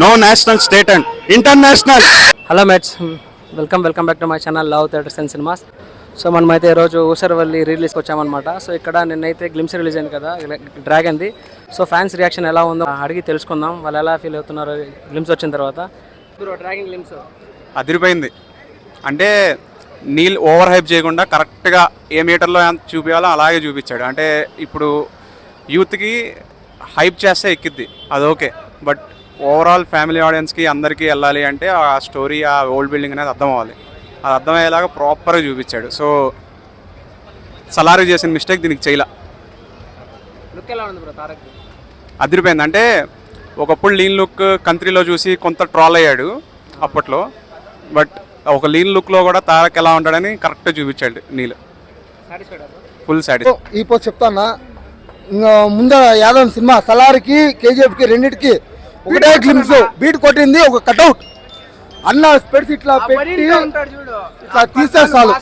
No national, state and international. Hello mates, welcome back to my channel love theatres and cinemas. So మనమైతే ఈరోజు ఊసరవల్లి రిలీజ్కి వచ్చామన్నమాట. So ఇక్కడ నిన్నైతే గ్లిమ్స్ రిలీజ్ అయింది కదా డ్రాగన్ది. సో ఫ్యాన్స్ రియాక్షన్ ఎలా ఉందో అడిగి తెలుసుకుందాం, వాళ్ళు ఎలా ఫీల్ అవుతున్నారు గ్లిమ్స్ వచ్చిన తర్వాత. డ్రాగన్ గ్లిమ్స్ అదిరిపోయింది. అంటే నీల్ ఓవర్ హైప్ చేయకుండా కరెక్ట్గా ఏ మీటర్లో ఎంత చూపించాలో అలాగే చూపించాడు. అంటే ఇప్పుడు యూత్కి హైప్ చేస్తే ఎక్కిద్ది, అది ఓకే. బట్ ఓవరాల్ ఫ్యామిలీ ఆడియన్స్కి అందరికీ వెళ్ళాలి అంటే ఆ స్టోరీ, ఆ ఓల్డ్ బిల్డింగ్ అనేది అర్థం అవ్వాలి. అది అర్థమయ్యేలాగా ప్రాపర్గా చూపించాడు. సో సలారీ చేసిన మిస్టేక్ దీనికి చేయలే. లుక్ ఎలా ఉంది బ్రో తారక్? అదిరిపోయింది. అంటే ఒకప్పుడు లీన్ లుక్ కంట్రీలో చూసి కొంత ట్రాల్ అయ్యాడు అప్పట్లో. బట్ ఒక లీన్ లుక్లో కూడా తారక్ ఎలా ఉంటాడని కరెక్ట్గా చూపించాడు నీల్. Full satisfy. ఇప్పుడు చెప్తానా, ముందర యాదవ్ సినిమా సలార్కి కేజీఎఫ్కి రెండింటికి ఒకటే గ్లిమ్స్ బీట్ కొట్టింది, ఒక కట్అవుట్ అన్న స్పెడ్స్ ఇట్లా పెట్టి ఇట్లా తీస్తే చాలు,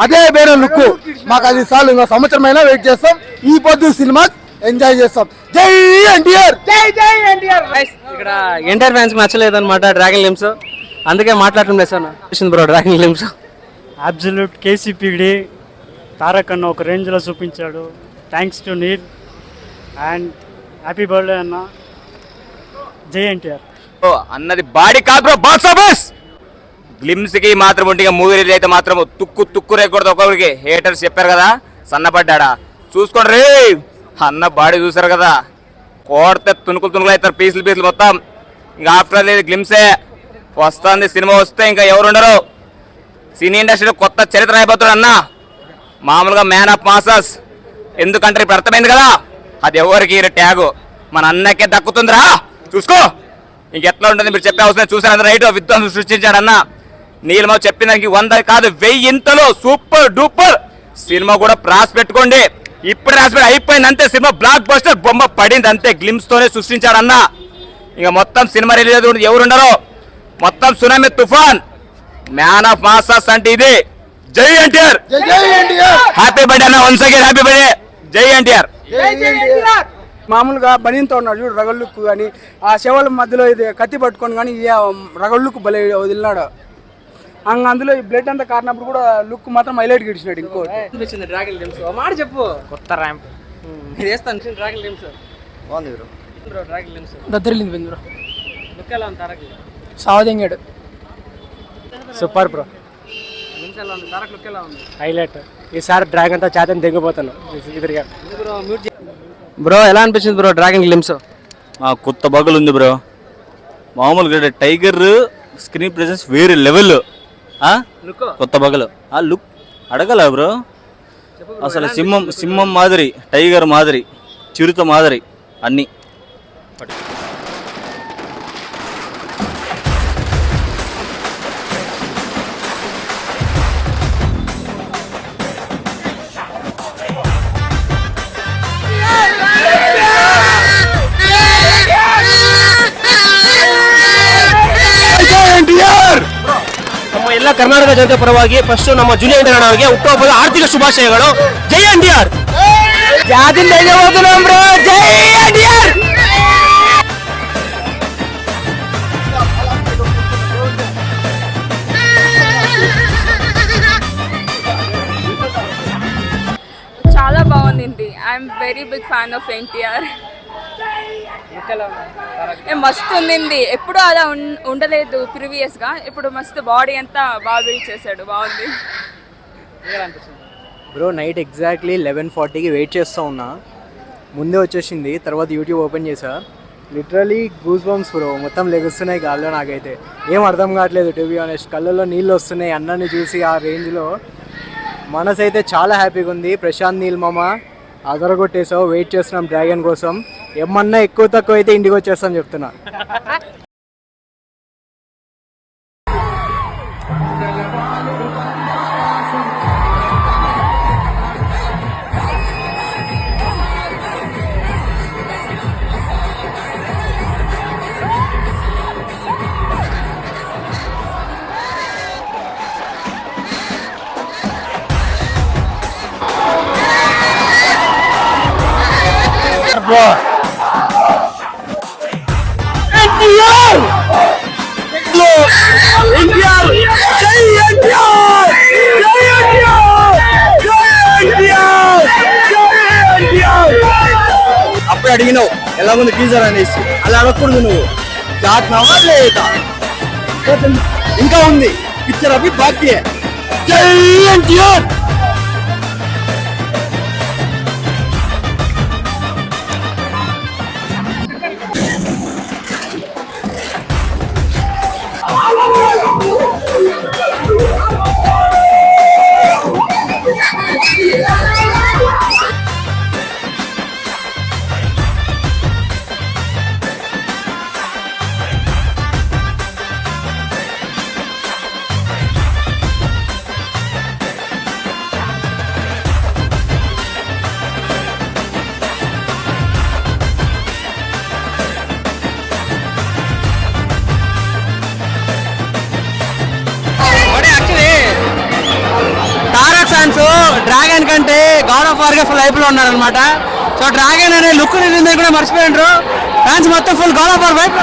అదే వేరే లుక్. మాకు అది చాలు, ఇంకా సంవత్సరం అయినా వెయిట్ చేస్తాం. ఈ పొద్దు సినిమా ఎంజాయ్ చేస్తాం. జై ఎన్టీఆర్, జై జై ఎన్టీఆర్. ఇక్కడ ఎన్టీఆర్ ఫ్యాన్స్ నచ్చలేదు అనమాట డ్రాగన్ గ్లిమ్స్, అందుకే మాట్లాడటం లేదు బ్రో. డ్రాగన్ గ్లిమ్స్ అబ్సల్యూట్ కేసీపీడి తారక్ అన్న ఒక రేంజ్లో చూపించాడు. Thanks to Neel and happy birthday అన్న. జై ఎన్టీఆర్ అన్నది బాడీ కాదు బ్రో, బాక్స్ ఆఫీస్. గ్లిమ్స్ కి మాత్రం ఉంటే మూవీ రిలీజ్ అయితే మాత్రం తుక్కు రేకూడదు. ఒక్కొక్కరికి హేటర్స్ చెప్పారు కదా సన్నపడ్డా, చూసుకోండి రే. అన్న బాడీ చూసారు కదా, కోడితే తునుకులు అవుతారు, పీసులు మొత్తం. ఇంకా ఆఫ్టర్ లేదు గ్లిమ్సే వస్తుంది. సినిమా వస్తే ఇంకా ఎవరు ఉండరు. సినీ ఇండస్ట్రీలో కొత్త చరిత్ర అయిపోతాడు అన్న. మామూలుగా మ్యాన్ ఆఫ్ మాసెస్, ఎందుకంటే ఇప్పుడు అర్థమైంది కదా, అది ఎవరికి ట్యాగు మన అన్నకే దక్కుతుందిరా. చూసుకో ఇంకెట్లా ఉంటుంది మీరు చెప్పే అవసరం. చూసారు రైట్ విధ్వంసం సృష్టించాడు అన్న. నీలమ చెప్పిన దానికి 100 కాదు 1000 సూపర్ డూపర్ సినిమా కూడా రాసి పెట్టుకోండి. ఇప్పుడు రాసి అయిపోయింది అంతే. సినిమా బ్లాక్ బస్టర్ బొమ్మ పడింది అంతే. గ్లిమ్స్ తోనే సృష్టించాడు అన్న. ఇంకా మొత్తం సినిమా రిలీజ్ ఎవరుండరు, మొత్తం సునామీ తుఫాన్. మ్యాన్ ఆఫ్ మాసెస్ అంటే ఇది. జై ఎన్టీఆర్, హ్యాపీ బర్త్డే అన్న. Once again happy birthday. జై ఎన్టీఆర్. మామూలుగా బనీన్తో ఉన్నాడు చూడు, రగళ్ళుక్కు కానీ ఆ శవాల మధ్యలో ఇది కత్తి పట్టుకొని కానీ రగళ్ళుక్కు బలి వదిలినాడు. అందులో ఈ బ్లడ్ అంతా కారినప్పుడు కూడా లుక్ మాత్రం హైలైట్ గిడిచినాడు. ఇంకో అనిపించింది డ్రాగన్ గ్లిమ్స్ మాట చెప్పు. కొత్త ర్యాంప్ వేస్తాను డ్రాగన్ గ్లిమ్స్ బాగుంది బ్రో. డ్రాగన్ గ్లిమ్స్ దద్దరిల్లింది బ్రో. లుక్ ఎలా ఉంది తారక్? సావదెంగాడు. Super bro. గ్లిమ్స్ ఎలా ఉంది తారక్? లుక్ ఎలా ఉంది? హైలైట్. ఈసారి డ్రాగన్తో చేతని దిగిపోతాను ఎదురుగా. బ్రో ఎలా అనిపించింది బ్రో డ్రాగన్ గ్లిమ్స్? కొత్త బగులు ఉంది బ్రో. మామూలుగా టైగర్ స్క్రీన్ ప్రెసెన్స్ వేరే లెవెల్. కొత్త బగలు ఆ లుక్ అడగల బ్రో. అసలు సింహం మాదిరి, టైగర్ మాదిరి, చిరుత మాదిరి అన్నీ. ನಮ್ಮ ಎಲ್ಲ ಕರ್ನಾಟಕ ಜನತೆ ಪರವಾಗಿ ಫಸ್ಟ್ ನಮ್ಮ ಜೂನಿಯರ್ ಎನ್ಟಿಆರ್ ಅವರಿಗೆ ಹುಟ್ಟುಹಬ್ಬದ ಆರ್ಥಿಕ ಶುಭಾಶಯಗಳು. ಜೈ ಎನ್ಟಿಆರ್. ಜೈ ಎನ್ಟಿಆರ್. చాలా బాగుంది. I'm very big fan of NTR. మస్తు ఉంది. ఎప్పుడు అలా ఉండలేదు ప్రీవియస్ గా. ఇప్పుడు మస్తు బాడీ అంతా బాగా బిల్డ్ చేశాడు, బాగుంది బ్రో. నైట్ ఎగ్జాక్ట్లీ 11:40కి వెయిట్ చేస్తూ ఉన్నా, ముందే వచ్చేసింది. తర్వాత యూట్యూబ్ ఓపెన్ చేసా, లిటరలీ గూస్ బంప్స్ బ్రో. మొత్తం లెగుస్తున్నాయి గాల్లో. నాకైతే ఏం అర్థం కావట్లేదు టు బి ఆనెస్ట్. కళ్ళల్లో నీళ్ళు వస్తున్నాయి అన్నని చూసి. ఆ రేంజ్లో మనసు అయితే చాలా హ్యాపీగా ఉంది. ప్రశాంత్ నీల్ మామ అదరగొట్టేసావు. వెయిట్ చేస్తున్నాం డ్రాగన్ కోసం. ఏమన్నా ఎక్కువ తక్కువ అయితే ఇంటికి వచ్చేస్తాం చెప్తున్నా. NTR! ఎన్టీఆర్ జై ఎన్టీఆర్ జై ఎన్టీఆర్ జై ఎన్టీఆర్ జై ఎన్టీఆర్. అప్పుడు అడిగినావు ఎలా ఉంది టీజర్ అనేసి, అలా అడగకూడదు నువ్వు. జాతనవా లేదా ఇంకా ఉంది పిక్చర్ అవి బాకీ. జై ఎన్టీఆర్. తారక్ ఫ్యాన్స్ డ్రాగన్ కంటే గాడ్ ఆఫ్ వార్ గా ఫుల్ హైప్ లో ఉన్నారనమాట. సో డ్రాగన్ అనే లుక్ ని కూడా మర్చిపోయిండ్రు ఫ్యాన్స్ మొత్తం full god of war hype.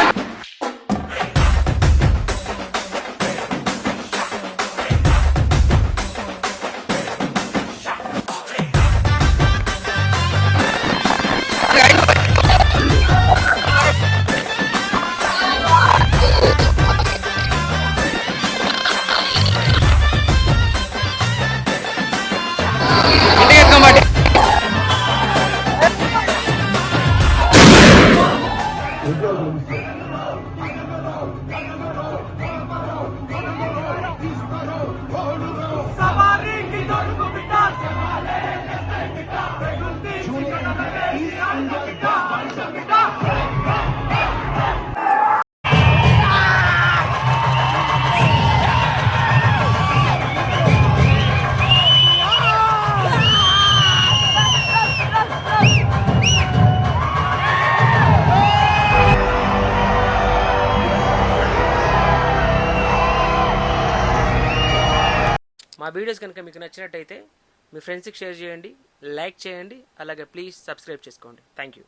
మా వీడియోస్ కనుక మీకు నచ్చినట్టయితే మీ ఫ్రెండ్స్కి షేర్ చేయండి, లైక్ చేయండి, అలాగే ప్లీజ్ సబ్స్క్రైబ్ చేసుకోండి. Thank you.